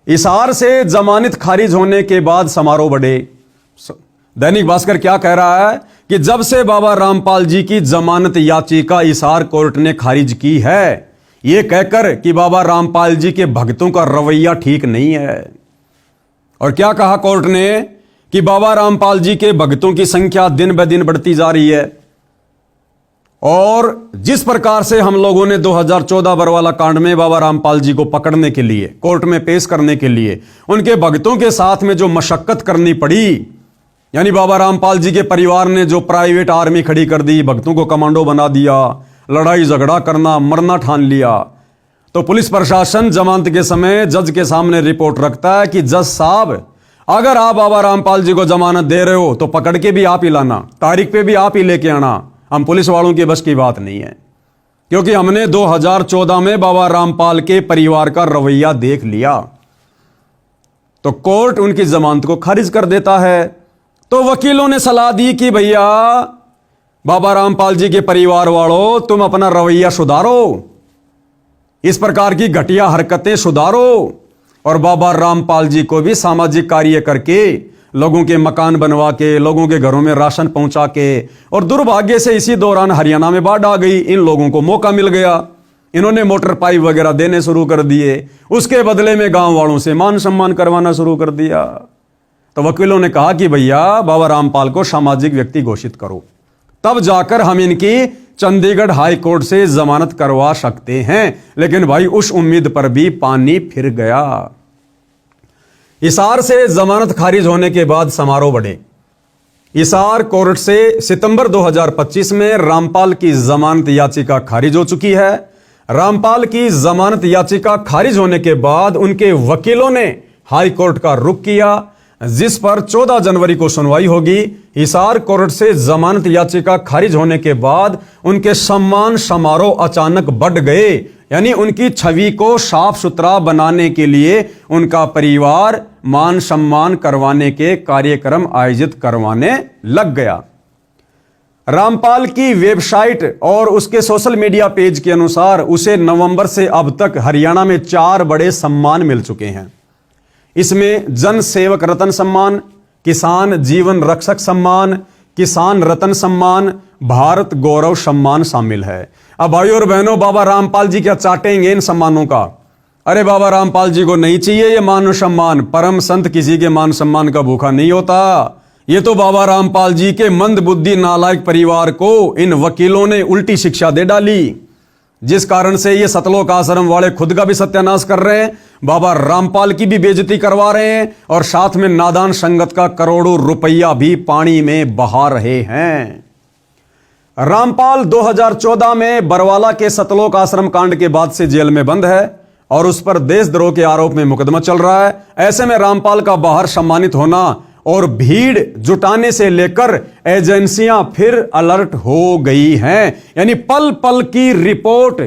हिसार से जमानत खारिज होने के बाद समारोह बढ़े। दैनिक भास्कर क्या कह रहा है कि जब से बाबा रामपाल जी की जमानत याचिका हिसार कोर्ट ने खारिज की है, यह कहकर कि बाबा रामपाल जी के भक्तों का रवैया ठीक नहीं है। और क्या कहा कोर्ट ने कि बाबा रामपाल जी के भक्तों की संख्या दिन ब दिन बढ़ती जा रही है और जिस प्रकार से हम लोगों ने 2014 बरवाला कांड में बाबा रामपाल जी को पकड़ने के लिए, कोर्ट में पेश करने के लिए उनके भक्तों के साथ में जो मशक्कत करनी पड़ी, यानी बाबा रामपाल जी के परिवार ने जो प्राइवेट आर्मी खड़ी कर दी, भक्तों को कमांडो बना दिया, लड़ाई झगड़ा करना, मरना ठान लिया, तो पुलिस प्रशासन जमानत के समय जज के सामने रिपोर्ट रखता है कि जज साहब, अगर आप बाबा रामपाल जी को जमानत दे रहे हो तो पकड़ के भी आप ही लाना, तारीख पे भी आप ही लेके आना। हम पुलिस वालों की बस की बात नहीं है, क्योंकि हमने 2014 में बाबा रामपाल के परिवार का रवैया देख लिया। तो कोर्ट उनकी जमानत को खारिज कर देता है। तो वकीलों ने सलाह दी कि भैया बाबा रामपाल जी के परिवार वालों, तुम अपना रवैया सुधारो, इस प्रकार की घटिया हरकतें सुधारो और बाबा रामपाल जी को भी सामाजिक कार्य करके, लोगों के मकान बनवा के, लोगों के घरों में राशन पहुंचा के, और दुर्भाग्य से इसी दौरान हरियाणा में बाढ़ आ गई, इन लोगों को मौका मिल गया, इन्होंने मोटर पाइप वगैरह देने शुरू कर दिए, उसके बदले में गांव वालों से मान सम्मान करवाना शुरू कर दिया। तो वकीलों ने कहा कि भैया बाबा रामपाल को सामाजिक व्यक्ति घोषित करो, तब जाकर हम इनकी चंडीगढ़ हाई कोर्ट से जमानत करवा सकते हैं। लेकिन भाई उस उम्मीद पर भी पानी फिर गया। हिसार से जमानत खारिज होने के बाद समारोह बढ़े। हिसार कोर्ट से सितंबर 2025 में रामपाल की जमानत याचिका खारिज हो चुकी है। रामपाल की जमानत याचिका खारिज होने के बाद उनके वकीलों ने हाई कोर्ट का रुख किया, जिस पर 14 जनवरी को सुनवाई होगी। हिसार कोर्ट से जमानत याचिका खारिज होने के बाद उनके सम्मान समारोह अचानक बढ़ गए, यानी उनकी छवि को साफ सुथरा बनाने के लिए उनका परिवार मान सम्मान करवाने के कार्यक्रम आयोजित करवाने लग गया। रामपाल की वेबसाइट और उसके सोशल मीडिया पेज के अनुसार उसे नवंबर से अब तक हरियाणा में 4 बड़े सम्मान मिल चुके हैं। इसमें जन सेवक रत्न सम्मान, किसान जीवन रक्षक सम्मान, किसान रत्न सम्मान, भारत गौरव सम्मान शामिल है। अब भाइयों और बहनों, बाबा रामपाल जी क्या चाटेंगे इन सम्मानों का? अरे बाबा रामपाल जी को नहीं चाहिए ये मान सम्मान। परम संत किसी के मान सम्मान का भूखा नहीं होता। ये तो बाबा रामपाल जी के मंद बुद्धि नालायक परिवार को इन वकीलों ने उल्टी शिक्षा दे डाली, जिस कारण से ये सतलोक आश्रम वाले खुद का भी सत्यानाश कर रहे हैं, बाबा रामपाल की भी बेइज्जती करवा रहे हैं और साथ में नादान संगत का करोड़ों रुपया भी पानी में बहा रहे हैं। रामपाल 2014 में बरवाला के सतलोक आश्रम कांड के बाद से जेल में बंद है और उस पर देशद्रोह के आरोप में मुकदमा चल रहा है। ऐसे में रामपाल का बाहर सम्मानित होना और भीड़ जुटाने से लेकर एजेंसियां फिर अलर्ट हो गई हैं, यानी पल पल की रिपोर्ट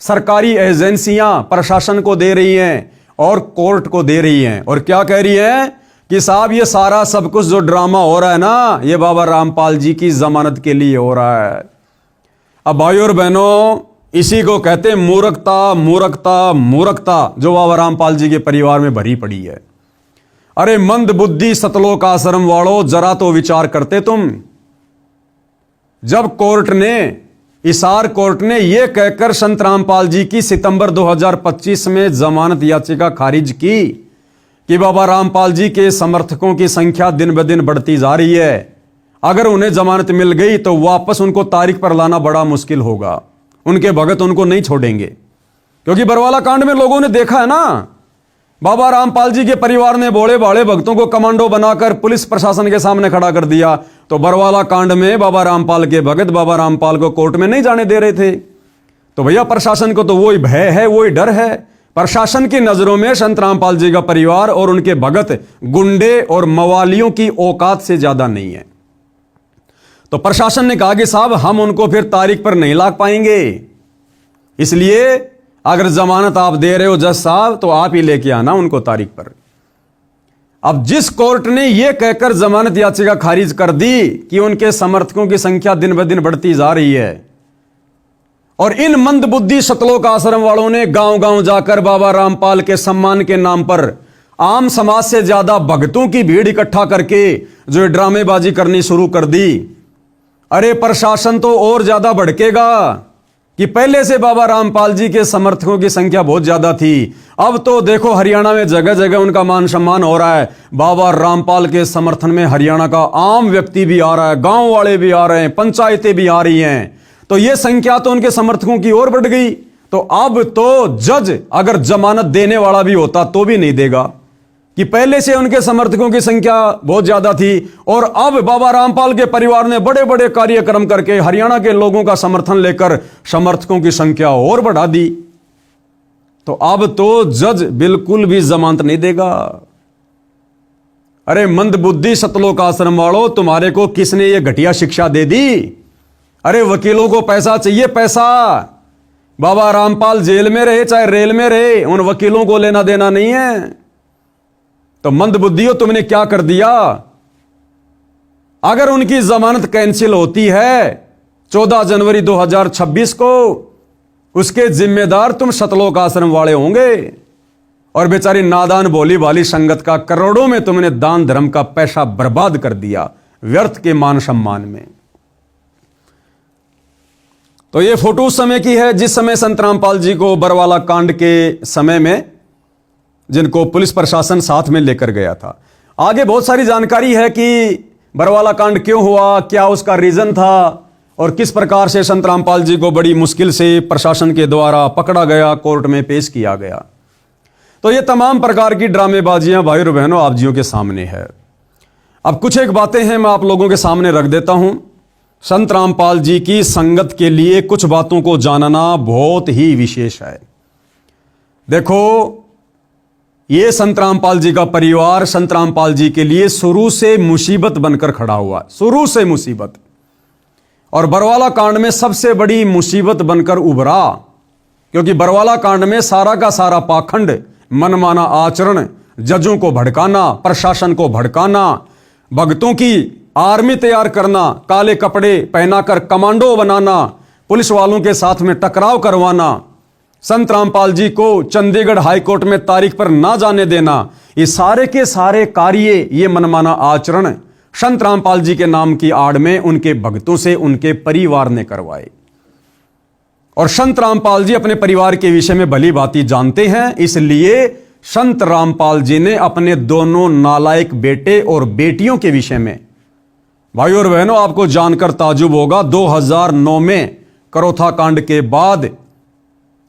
सरकारी एजेंसियां प्रशासन को दे रही हैं और कोर्ट को दे रही हैं। और क्या कह रही हैं कि साहब ये सारा सब कुछ जो ड्रामा हो रहा है ना, ये बाबा रामपाल जी की जमानत के लिए हो रहा है। अब भाइयों और बहनों, इसी को कहते हैं मूर्खता, मूर्खता, मूर्खता, जो बाबा रामपाल जी के परिवार में भरी पड़ी है। अरे मंद बुद्धि सतलोक आश्रम वालों, जरा तो विचार करते तुम। जब कोर्ट ने, हिसार कोर्ट ने यह कहकर संत रामपाल जी की सितंबर 2025 में जमानत याचिका खारिज की कि बाबा रामपाल जी के समर्थकों की संख्या दिन ब दिन बढ़ती जा रही है, अगर उन्हें जमानत मिल गई तो वापस उनको तारीख पर लाना बड़ा मुश्किल होगा, उनके भगत उनको नहीं छोड़ेंगे। क्योंकि बरवाला कांड में लोगों ने देखा है ना, बाबा रामपाल जी के परिवार ने भोले भाले भक्तों को कमांडो बनाकर पुलिस प्रशासन के सामने खड़ा कर दिया। तो बरवाला कांड में बाबा रामपाल के भगत बाबा रामपाल को कोर्ट में नहीं जाने दे रहे थे। तो भैया प्रशासन को तो वही भय है, वही डर है। प्रशासन की नजरों में संत रामपाल जी का परिवार और उनके भगत गुंडे और मवालियों की औकात से ज्यादा नहीं है। तो प्रशासन ने कहा कि साहब हम उनको फिर तारीख पर नहीं ला पाएंगे, इसलिए अगर जमानत आप दे रहे हो जज साहब तो आप ही लेके आना उनको तारीख पर। अब जिस कोर्ट ने यह कहकर जमानत याचिका खारिज कर दी कि उनके समर्थकों की संख्या दिन ब दिन बढ़ती जा रही है और इन मंदबुद्धि सतलोक आश्रम वालों ने गांव गांव जाकर बाबा रामपाल के सम्मान के नाम पर आम समाज से ज्यादा भक्तों की भीड़ इकट्ठा करके जो ये ड्रामेबाजी करनी शुरू कर दी। अरे प्रशासन तो और ज्यादा भड़केगा कि पहले से बाबा रामपाल जी के समर्थकों की संख्या बहुत ज्यादा थी, अब तो देखो हरियाणा में जगह जगह उनका मान सम्मान हो रहा है। बाबा रामपाल के समर्थन में हरियाणा का आम व्यक्ति भी आ रहा है, गांव वाले भी आ रहे हैं, पंचायतें भी आ रही हैं, तो यह संख्या तो उनके समर्थकों की ओर बढ़ गई। तो अब तो जज अगर जमानत देने वाला भी होता तो भी नहीं देगा कि पहले से उनके समर्थकों की संख्या बहुत ज्यादा थी और अब बाबा रामपाल के परिवार ने बड़े बड़े कार्यक्रम करके हरियाणा के लोगों का समर्थन लेकर समर्थकों की संख्या और बढ़ा दी। तो अब तो जज बिल्कुल भी जमानत नहीं देगा। अरे मंदबुद्धि सतलोक आश्रम वालों, तुम्हारे को किसने ये घटिया शिक्षा दे दी? अरे वकीलों को पैसा चाहिए, पैसा। बाबा रामपाल जेल में रहे चाहे रेल में रहे, उन वकीलों को लेना देना नहीं है। तो मंदबुद्धियों, तुमने क्या कर दिया? अगर उनकी जमानत कैंसिल होती है 14 जनवरी 2026 को, उसके जिम्मेदार तुम सतलोक आश्रम वाले होंगे। और बेचारी नादान भोली भाली संगत का करोड़ों में तुमने दान धर्म का पैसा बर्बाद कर दिया व्यर्थ के मान सम्मान में। तो ये फोटो उस समय की है जिस समय संत रामपाल जी को बरवाला कांड के समय में जिनको पुलिस प्रशासन साथ में लेकर गया था। आगे बहुत सारी जानकारी है कि बरवाला कांड क्यों हुआ, क्या उसका रीजन था और किस प्रकार से संत रामपाल जी को बड़ी मुश्किल से प्रशासन के द्वारा पकड़ा गया, कोर्ट में पेश किया गया। तो ये तमाम प्रकार की ड्रामेबाजियां भाई और बहनों आप जियों के सामने है। अब कुछ एक बातें हैं मैं आप लोगों के सामने रख देता हूं। संत रामपाल जी की संगत के लिए कुछ बातों को जानना बहुत ही विशेष है। देखो, ये संत रामपाल जी का परिवार संत रामपाल जी के लिए शुरू से मुसीबत बनकर खड़ा हुआ, शुरू से मुसीबत। और बरवाला कांड में सबसे बड़ी मुसीबत बनकर उभरा, क्योंकि बरवाला कांड में सारा का सारा पाखंड, मनमाना आचरण, जजों को भड़काना, प्रशासन को भड़काना, भक्तों की आर्मी तैयार करना, काले कपड़े पहनाकर कमांडो बनाना, पुलिस वालों के साथ में टकराव करवाना, संत रामपाल जी को चंडीगढ़ हाईकोर्ट में तारीख पर ना जाने देना, ये सारे के सारे कार्य, ये मनमाना आचरण संत रामपाल जी के नाम की आड़ में उनके भक्तों से उनके परिवार ने करवाए। और संत रामपाल जी अपने परिवार के विषय में भली भांति जानते हैं, इसलिए संत रामपाल जी ने अपने दोनों नालायक बेटे और बेटियों के विषय में, भाई और बहनों आपको जानकर ताजुब होगा, 2009 में करोथा कांड के बाद,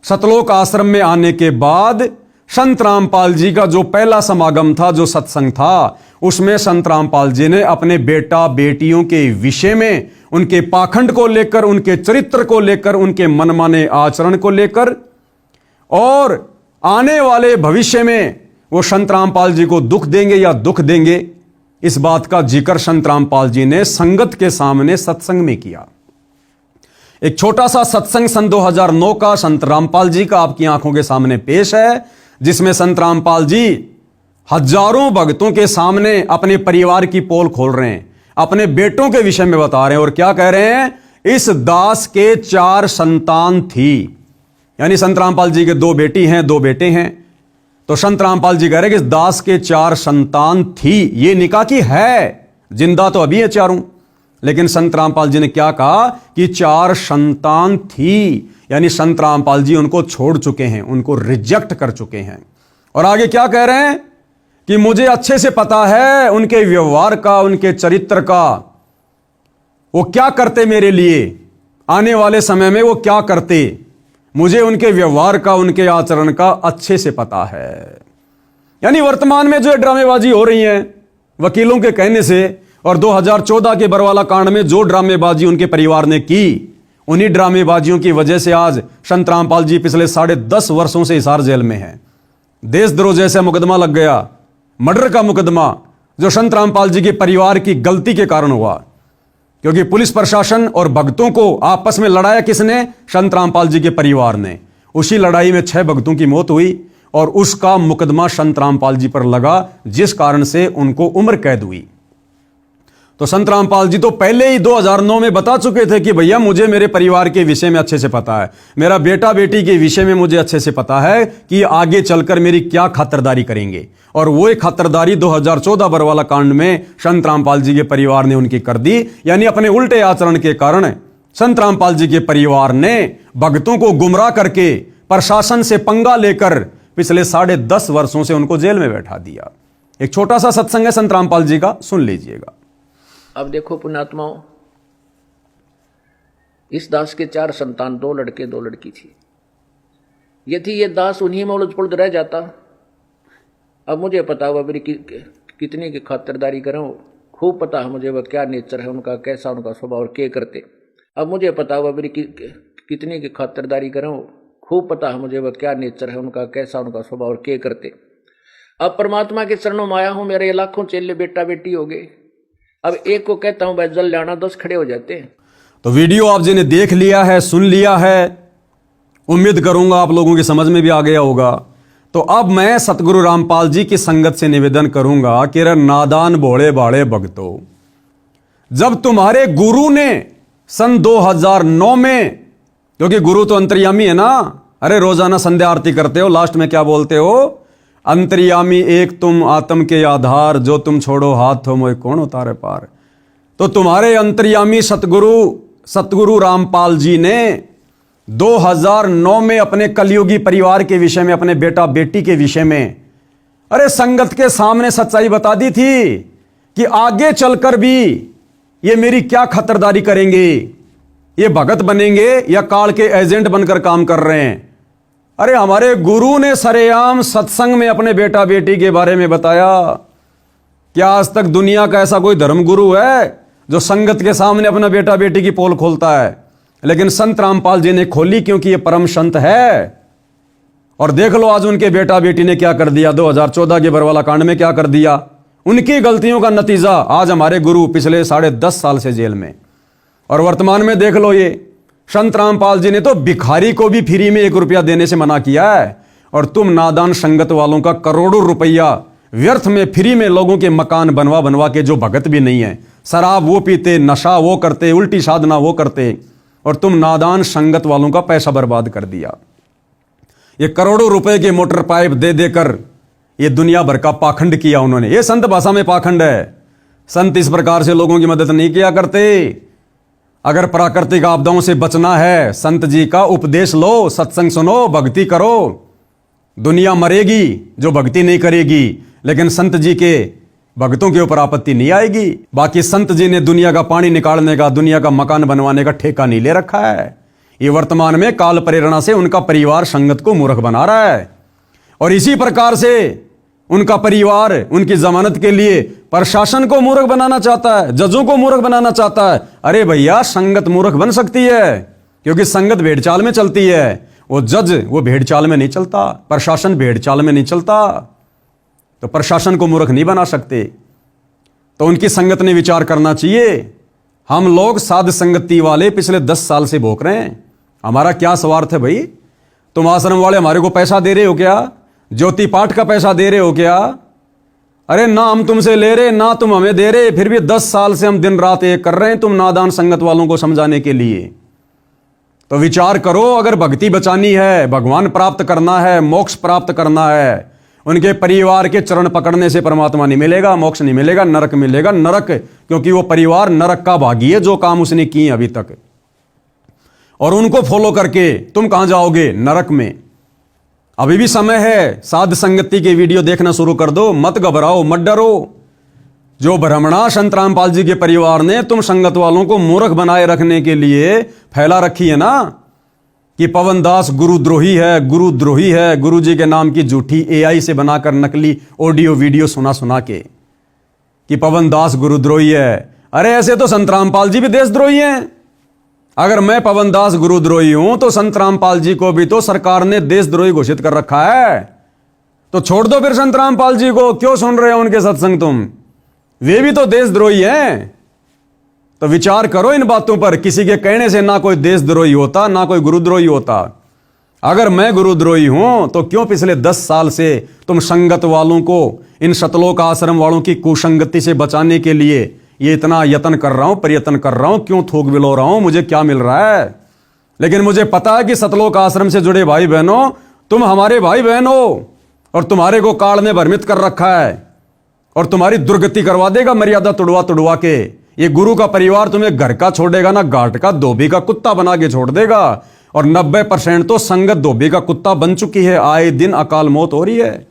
सतलोक आश्रम में आने के बाद संत रामपाल जी का जो पहला समागम था, जो सत्संग था, उसमें संत रामपाल जी ने अपने बेटा बेटियों के विषय में, उनके पाखंड को लेकर, उनके चरित्र को लेकर, उनके मनमाने आचरण को लेकर और आने वाले भविष्य में वो संत रामपाल जी को दुख देंगे या दुख देंगे, इस बात का जिक्र संत रामपाल जी ने संगत के सामने सत्संग में किया। एक छोटा सा सत्संग सन 2009 का संत रामपाल जी का आपकी आंखों के सामने पेश है, जिसमें संत रामपाल जी हजारों भक्तों के सामने अपने परिवार की पोल खोल रहे हैं, अपने बेटों के विषय में बता रहे हैं और क्या कह रहे हैं, इस दास के 4 संतान थी, यानी संत रामपाल जी के 2 बेटी हैं, 2 बेटे हैं। तो संत रामपाल जी कह रहे हैं कि इस दास के 4 संतान थी, ये निकाह की है, जिंदा तो अभी है चारों, लेकिन संत रामपाल जी ने क्या कहा कि 4 संतान थी, यानी संत रामपाल जी उनको छोड़ चुके हैं, उनको रिजेक्ट कर चुके हैं। और आगे क्या कह रहे हैं कि मुझे अच्छे से पता है उनके व्यवहार का, उनके चरित्र का, वो क्या करते मेरे लिए, आने वाले समय में वो क्या करते, मुझे उनके व्यवहार का, उनके आचरण का अच्छे से पता है। यानी वर्तमान में जो ड्रामेबाजी हो रही है वकीलों के कहने से, और 2014 के बरवाला कांड में जो ड्रामेबाजी उनके परिवार ने की, उन्हीं ड्रामेबाजियों की वजह से आज संत रामपाल जी पिछले 10.5 वर्षों से हिसार जेल में हैं। देशद्रोह जैसा मुकदमा लग गया, मर्डर का मुकदमा, जो संत रामपाल जी के परिवार की गलती के कारण हुआ, क्योंकि पुलिस प्रशासन और भक्तों को आपस में लड़ाया किसने, संत रामपाल जी के परिवार ने। उसी लड़ाई में 6 भक्तों की मौत हुई और उसका मुकदमा संत रामपाल जी पर लगा, जिस कारण से उनको उम्र कैद हुई। तो तो संत रामपाल जी तो पहले ही 2009 में बता चुके थे कि भैया मुझे मेरे परिवार के विषय में अच्छे से पता है, मेरा बेटा बेटी के विषय में मुझे अच्छे से पता है कि आगे चलकर मेरी क्या खातिरदारी करेंगे। और वो एक खातिरदारी 2014 बरवाला कांड में संत रामपाल जी के परिवार ने उनकी कर दी। यानी अपने उल्टे आचरण के कारण संत रामपाल जी के परिवार ने भक्तों को गुमराह करके प्रशासन से पंगा लेकर पिछले 10.5 वर्षों से उनको जेल में बैठा दिया। एक छोटा सा सत्संग है संत रामपाल जी का, सुन लीजिएगा। अब देखो पुण्यात्माओं, इस दास के 4 संतान, 2 लड़के 2 लड़की थी। यदि ये दास उन्हीं में उलझ पुलझ रह जाता, अब मुझे पता हुआ मेरी कितनी की खातिरदारी करूं, खूब पता है मुझे वह क्या नेचर है उनका, कैसा उनका स्वभाव और क्या करते। अब मुझे पता हुआ मेरी कितनी की खातिरदारी करूं, खूब पता है मुझे वह क्या नेचर है उनका, कैसा उनका स्वभाव और क्या करते। अब परमात्मा के चरणों में आया हूं, मेरे लाखों चेले बेटा बेटी हो गए। अब एक को कहता हूं भाई जल लाना, 10 खड़े हो जाते हैं। तो वीडियो आप जी ने देख लिया है, सुन लिया है, उम्मीद करूंगा आप लोगों की समझ में भी आ गया होगा। तो अब मैं सतगुरु रामपाल जी की संगत से निवेदन करूंगा कि रे नादान भोले भाले भक्तों, जब तुम्हारे गुरु ने सन 2009 में, क्योंकि गुरु तो अंतर्यामी है ना, अरे रोजाना संध्या आरती करते हो, लास्ट में क्या बोलते हो, अंतर्यामी एक तुम आत्म के आधार, जो तुम छोड़ो हाथ हो मोए कौन उतारे पार। तो तुम्हारे अंतर्यामी सतगुरु रामपाल जी ने 2009 में अपने कलयुगी परिवार के विषय में, अपने बेटा बेटी के विषय में, अरे संगत के सामने सच्चाई बता दी थी कि आगे चलकर भी ये मेरी क्या खतरदारी करेंगे, ये भगत बनेंगे या काल के एजेंट बनकर काम कर रहे हैं। अरे हमारे गुरु ने सरेआम सत्संग में अपने बेटा बेटी के बारे में बताया। क्या आज तक दुनिया का ऐसा कोई धर्म गुरु है जो संगत के सामने अपना बेटा बेटी की पोल खोलता है? लेकिन संत रामपाल जी ने खोली, क्योंकि ये परम संत है। और देख लो आज उनके बेटा बेटी ने क्या कर दिया, 2014 के बरवाला कांड में क्या कर दिया। उनकी गलतियों का नतीजा आज हमारे गुरु पिछले 10.5 साल से जेल में। और वर्तमान में देख लो, ये संत रामपाल जी ने तो भिखारी को भी फ्री में 1 रुपया देने से मना किया है। और तुम नादान संगत वालों का करोड़ों रुपया व्यर्थ में फ्री में लोगों के मकान बनवा बनवा के, जो भगत भी नहीं है, शराब वो पीते, नशा वो करते, उल्टी साधना वो करते, और तुम नादान संगत वालों का पैसा बर्बाद कर दिया। ये करोड़ों रुपए के मोटर पाइप दे देकर ये दुनिया भर का पाखंड किया उन्होंने। ये संत भाषा में पाखंड है। संत इस प्रकार से लोगों की मदद नहीं किया करते। अगर प्राकृतिक आपदाओं से बचना है, संत जी का उपदेश लो, सत्संग सुनो, भक्ति करो। दुनिया मरेगी जो भक्ति नहीं करेगी, लेकिन संत जी के भक्तों के ऊपर आपत्ति नहीं आएगी। बाकी संत जी ने दुनिया का पानी निकालने का, दुनिया का मकान बनवाने का ठेका नहीं ले रखा है। ये वर्तमान में काल प्रेरणा से उनका परिवार संगत को मूर्ख बना रहा है। और इसी प्रकार से उनका परिवार उनकी जमानत के लिए प्रशासन को मूर्ख बनाना चाहता है, जजों को मूर्ख बनाना चाहता है। अरे भैया, संगत मूर्ख बन सकती है क्योंकि संगत भेड़ चाल में चलती है। वो जज वो भेड़ चाल में नहीं चलता, प्रशासन भेड़ चाल में नहीं चलता। तो प्रशासन को मूर्ख नहीं बना सकते। तो उनकी संगत ने विचार करना चाहिए। हम लोग साध संगति वाले पिछले 10 साल से भोग रहे हैं। हमारा क्या स्वार्थ है भाई? तुम आश्रम वाले हमारे को पैसा दे रहे हो क्या? ज्योति पाठ का पैसा दे रहे हो क्या? अरे ना हम तुमसे ले रहे, ना तुम हमें दे रहे, फिर भी 10 साल से हम दिन रात एक कर रहे हैं तुम नादान संगत वालों को समझाने के लिए। तो विचार करो, अगर भक्ति बचानी है, भगवान प्राप्त करना है, मोक्ष प्राप्त करना है, उनके परिवार के चरण पकड़ने से परमात्मा नहीं मिलेगा, मोक्ष नहीं मिलेगा, नरक मिलेगा। नरक, क्योंकि वो परिवार नरक का भागी है जो काम उसने किए अभी तक। और उनको फॉलो करके तुम कहां जाओगे? नरक में। अभी भी समय है, साध संगति के वीडियो देखना शुरू कर दो। मत घबराओ, मत डरो। जो भ्रमणा संत रामपाल जी के परिवार ने तुम संगत वालों को मूर्ख बनाए रखने के लिए फैला रखी है ना, कि पवन दास गुरुद्रोही है, गुरुद्रोही है, गुरु जी के नाम की झूठी AI से बनाकर नकली ऑडियो वीडियो सुना के कि पवन दास गुरुद्रोही है। अरे ऐसे तो संत रामपाल जी भी देशद्रोही हैं। अगर मैं पवन दास गुरुद्रोही हूं तो संत रामपाल जी को भी तो सरकार ने देशद्रोही घोषित कर रखा है। तो छोड़ दो फिर संत रामपाल जी को, क्यों सुन रहे हो उनके सत्संग तुम? वे भी तो देशद्रोही हैं। तो विचार करो इन बातों पर। किसी के कहने से ना कोई देशद्रोही होता, ना कोई गुरुद्रोही होता। अगर मैं गुरुद्रोही हूं तो क्यों पिछले 10 साल से तुम संगत वालों को, इन शतलोक आश्रम वालों की कुसंगति से बचाने के लिए ये इतना यत्न कर रहा हूं, प्रयत्न कर रहा हूं, क्यों थूक बिलो रहा हूं, मुझे क्या मिल रहा है। लेकिन मुझे पता है कि सतलोक आश्रम से जुड़े भाई बहनों, तुम हमारे भाई बहन हो और तुम्हारे को काल ने भ्रमित कर रखा है और तुम्हारी दुर्गति करवा देगा मर्यादा तुड़वा तुड़वा के। ये गुरु का परिवार तुम्हें घर का छोड़ेगा ना घाट का, धोबी का कुत्ता बना के छोड़ देगा। और 90% तो संगत धोबी का कुत्ता बन चुकी है। आए दिन अकाल मौत हो रही है।